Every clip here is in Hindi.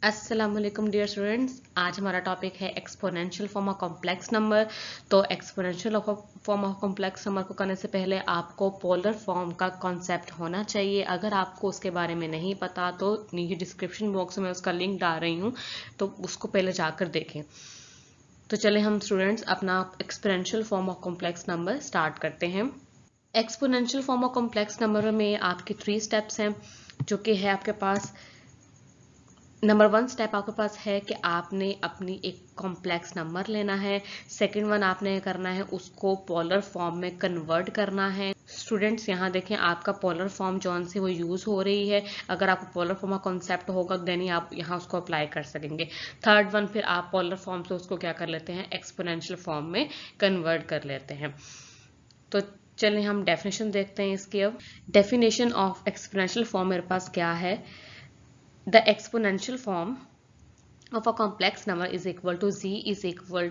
अस्सलाम वालेकुम डियर स्टूडेंट्स। आज हमारा टॉपिक है exponential form of complex number. तो exponential form of complex number को करने से पहले आपको पोलर फॉर्म का कॉन्सेप्ट होना चाहिए। अगर आपको उसके बारे में नहीं पता तो नीचे डिस्क्रिप्शन बॉक्स में उसका लिंक डाल रही हूँ, तो उसको पहले जाकर देखें। तो चले हम स्टूडेंट्स अपना exponential form of complex number start करते हैं। Exponential form of complex number में आपके 3 स्टेप्स हैं, जो कि है आपके पास नंबर 1 स्टेप आपके पास है कि आपने अपनी एक कॉम्प्लेक्स नंबर लेना है। सेकंड वन आपने करना है उसको पोलर फॉर्म में कन्वर्ट करना है। स्टूडेंट्स यहाँ देखें, आपका पोलर फॉर्म जौन से वो यूज हो रही है, अगर आपको पोलर फॉर्म का कॉन्सेप्ट होगा देन ही आप यहाँ उसको अप्लाई कर सकेंगे। थर्ड वन फिर आप पोलर फॉर्म से उसको क्या कर लेते हैं, एक्सपोनेंशियल फॉर्म में कन्वर्ट कर लेते हैं। तो चलिए हम डेफिनेशन देखते हैं इसकी। अब डेफिनेशन ऑफ एक्सपोनेंशियल फॉर्म मेरे पास क्या है। The exponential form of a complex number is equal to z is equal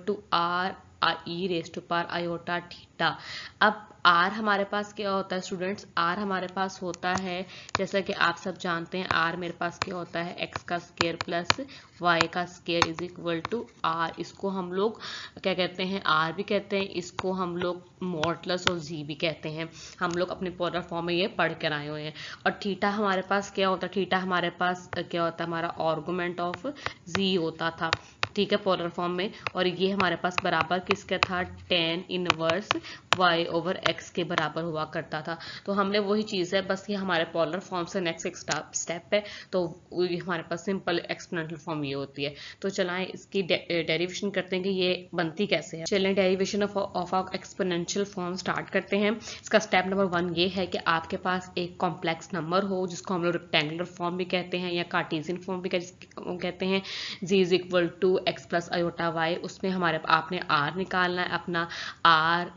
to r e raised to power iota theta। अब r हमारे पास क्या होता है स्टूडेंट्स, r हमारे पास होता है, जैसा कि आप सब जानते हैं, r मेरे पास क्या होता है, x का स्क्वायर प्लस y का square is equal to r। इसको हम लोग क्या कहते हैं, r भी कहते हैं, इसको हम लोग मॉडुलस और z भी कहते हैं। हम लोग अपने पोलर फॉर्म में ये पढ़ कर आए हुए हैं। और थीटा हमारे पास क्या होता है, थीटा हमारे पास क्या होता है, हमारा आर्गुमेंट ऑफ z होता था, ठीक है, पोलर फॉर्म में। और ये हमारे पास बराबर किसका था, tan inverse y over x के बराबर हुआ करता था। तो हमने वही चीज़ है, बस ये हमारे पोलर फॉर्म से नेक्स्ट एक स्टेप है, तो ये हमारे पास सिंपल एक्सपोनेंशियल फॉर्म ये होती है। तो चलाएं इसकी डेरिवेशन करते हैं कि ये बनती कैसे है। चलें derivation of exponential form start करते हैं। इसका स्टेप नंबर 1 ये है कि आपके पास एक कॉम्प्लेक्स नंबर हो, जिसको हम लोग रेक्टेंगुलर फॉर्म भी कहते हैं या कार्टेशियन फॉर्म भी कहते हैं। z is equal to x plus iota y. उसमें हमारे आपने r निकालना है, अपना r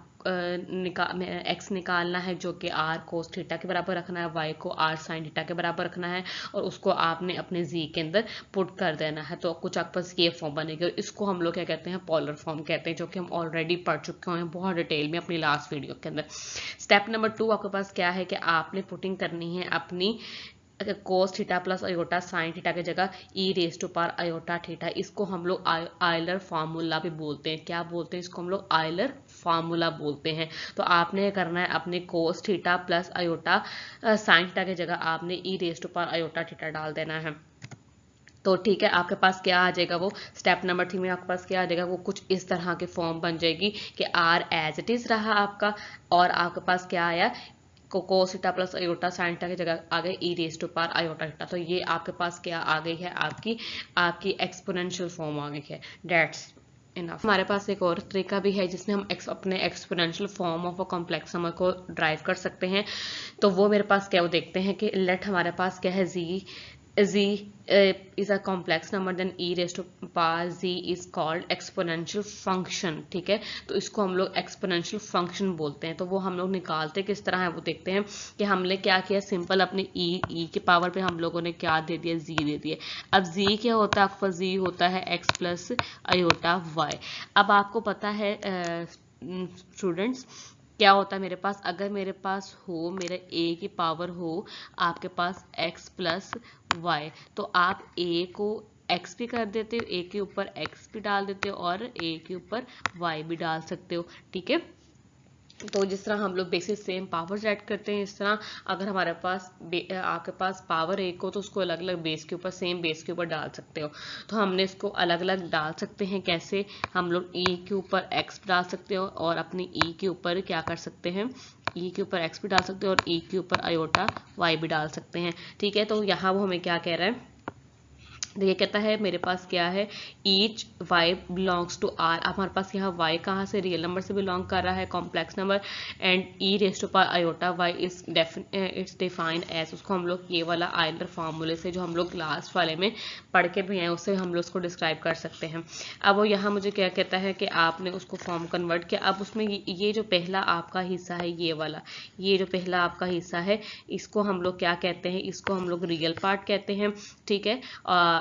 x निकालना है जो कि r कोस थीटा के बराबर रखना है, y को r साइन थीटा के बराबर रखना है, और उसको आपने अपने z के अंदर पुट कर देना है। तो कुछ आपके पास ये फॉर्म बनेगी, और इसको हम लोग क्या कहते हैं, पोलर फॉर्म कहते हैं, जो कि हम ऑलरेडी पढ़ चुके हैं बहुत डिटेल में अपनी लास्ट वीडियो के अंदर। स्टेप नंबर 2 आपके पास क्या है कि आपने पुटिंग करनी है अपनी cos theta plus iota sine theta की जगह e raise to power iota theta. इसको हम लोग आयलर फार्मूला भी बोलते हैं। क्या बोलते हैं इसको, हम लोग आयलर फार्मूला बोलते हैं। तो आपने करना है अपने cos theta plus iota sine theta की जगह आपने e raise to power iota theta डाल देना है। तो ठीक है, आपके पास क्या आ जाएगा, वो स्टेप नंबर 3 में आपके पास क्या आ जाएगा, वो कुछ इस तरह के फॉर्म बन जाएगी कि आर एज इट इज रहा आपका, और आपके पास क्या आया, cos theta plus iota sine theta की जगह आ गए e raise to power iota theta. तो ये आपके पास क्या आ गई है, आपकी एक्सपोनेंशियल फॉर्म आ गई है। Dates enough. हमारे पास एक और तरीका भी है जिसमें हम अपने exponential form of a complex number को ड्राइव कर सकते हैं। तो वो मेरे पास क्या, वो देखते हैं कि लेट हमारे पास क्या है, z is a complex number, then e raised to power z is called exponential function। ठीक है, तो इसको हम लोग एक्सपोनेंशियल फंक्शन बोलते हैं। तो वो हम लोग निकालते किस तरह है वो देखते हैं कि हमने क्या किया, सिंपल अपने e के पावर पे हम लोगों ने क्या दे दिया, z दे दिया। अब z क्या होता है, आपका z होता है x प्लस आयोटा y। अब आपको पता है स्टूडेंट्स क्या होता है मेरे पास, अगर मेरे पास हो, मेरे a की पावर हो आपके पास x प्लस y, तो आप a को x भी कर देते हो, a के ऊपर x भी डाल देते हो, और a के ऊपर y भी डाल सकते हो। ठीक है, तो जिस तरह हम लोग बेसिस सेम पावर ऐड करते हैं, इस तरह अगर हमारे पास आपके पास पावर एक हो तो उसको अलग अलग बेस के ऊपर, सेम बेस के ऊपर डाल सकते हो। तो हमने इसको अलग अलग डाल सकते हैं, कैसे, हम लोग e के ऊपर x डाल सकते हो, और अपनी e के ऊपर क्या कर सकते हैं, e के ऊपर x भी डाल सकते हो, और e के ऊपर आयोटा y भी डाल सकते हैं। ठीक है, तो यहाँ वो हमें क्या कह रहा है, देखिए कहता है मेरे पास क्या है, each y belongs to r। हमारे पास यहाँ y कहाँ से, रियल नंबर से बिलोंग कर रहा है, complex number, and e raise to power iota y is its defined as, उसको हम लोग ये वाला आयलर फार्मूले से जो हम लोग लास्ट वाले में पढ़ के भी हैं उससे हम लोग उसको डिस्क्राइब कर सकते हैं। अब वो यहाँ मुझे क्या कहता है कि आपने उसको फॉर्म कन्वर्ट किया। अब उसमें ये जो पहला आपका हिस्सा है, ये वाला, ये जो पहला आपका हिस्सा है, इसको हम लोग क्या कहते हैं, इसको हम लोग रियल पार्ट कहते हैं। ठीक है,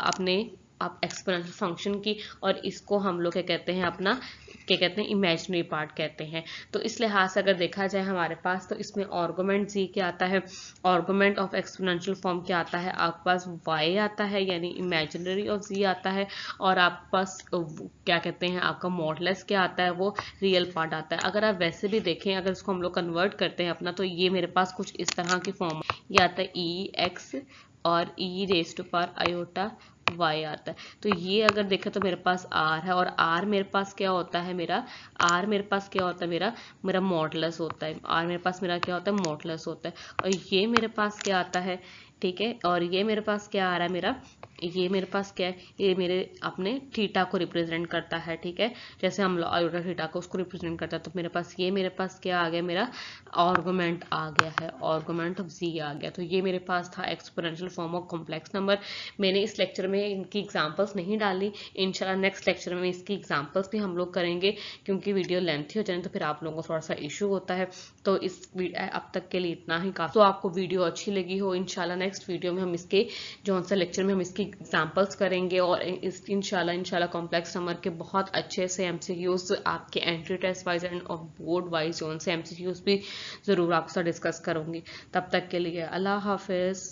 अपने आप एक्सपोनेंशियल फंक्शन की, और इसको हम लोग क्या कहते हैं, अपना क्या कहते हैं, इमेजिनरी पार्ट कहते हैं। तो इस लिहाज से अगर देखा जाए हमारे पास, तो इसमें आर्गुमेंट जी क्या आता है, आर्गुमेंट ऑफ एक्सपोनेंशियल फॉर्म क्या आता है, आपके पास y आता है यानी इमेजिनरी ऑफ z आता है, और आपके पास क्या कहते हैं, आपका मॉडुलस क्या आता है, वो रियल पार्ट आता है। अगर आप वैसे भी देखें, अगर इसको हम लोग कन्वर्ट करते हैं अपना, तो ये मेरे पास कुछ इस तरह की फॉर्म, ये आता है e(x) और e⁻i y आता है। तो ये अगर देखें तो मेरे पास r है, और r मेरे पास क्या होता है, मेरा r मेरे पास क्या होता है, मेरा मॉडुलस होता है। r मेरे पास मेरा क्या होता है, मॉडुलस होता है। और ये मेरे पास क्या आता है, ठीक है, और ये मेरे पास क्या आ रहा है, मेरा ये मेरे पास क्या है, ये मेरे अपने थीटा को रिप्रेजेंट करता है, ठीक है, जैसे हम लोग आयोटा थीटा को उसको रिप्रेजेंट करता है। तो मेरे पास क्या आ गया, मेरा आर्गुमेंट आ गया है, आर्गुमेंट ऑफ जी आ गया। तो ये मेरे पास था exponential form of complex number. मैंने इस लेक्चर में इनकी एग्जांपल्स नहीं डाली, इंशाल्लाह नेक्स्ट लेक्चर में इसकी एग्जांपल्स भी हम लोग करेंगे, क्योंकि वीडियो लेंथी हो जाए तो फिर आप लोगों को थोड़ा सा इशू होता है। तो अब तक के लिए इतना ही काफी। तो आपको वीडियो अच्छी लगी हो, इंशाल्लाह नेक्स्ट वीडियो में हम इसके जो सा लेक्चर में हम इसकी एग्जांपल्स करेंगे, और इंशाल्लाह कॉम्प्लेक्स नंबर के बहुत अच्छे से एमसीक्यूज आपके एंट्री टेस्ट वाइज एंड और बोर्ड वाइज जो से एमसीक्यूज भी जरूर आपके साथ डिस्कस करूंगी। तब तक के लिए अल्लाह हाफिज।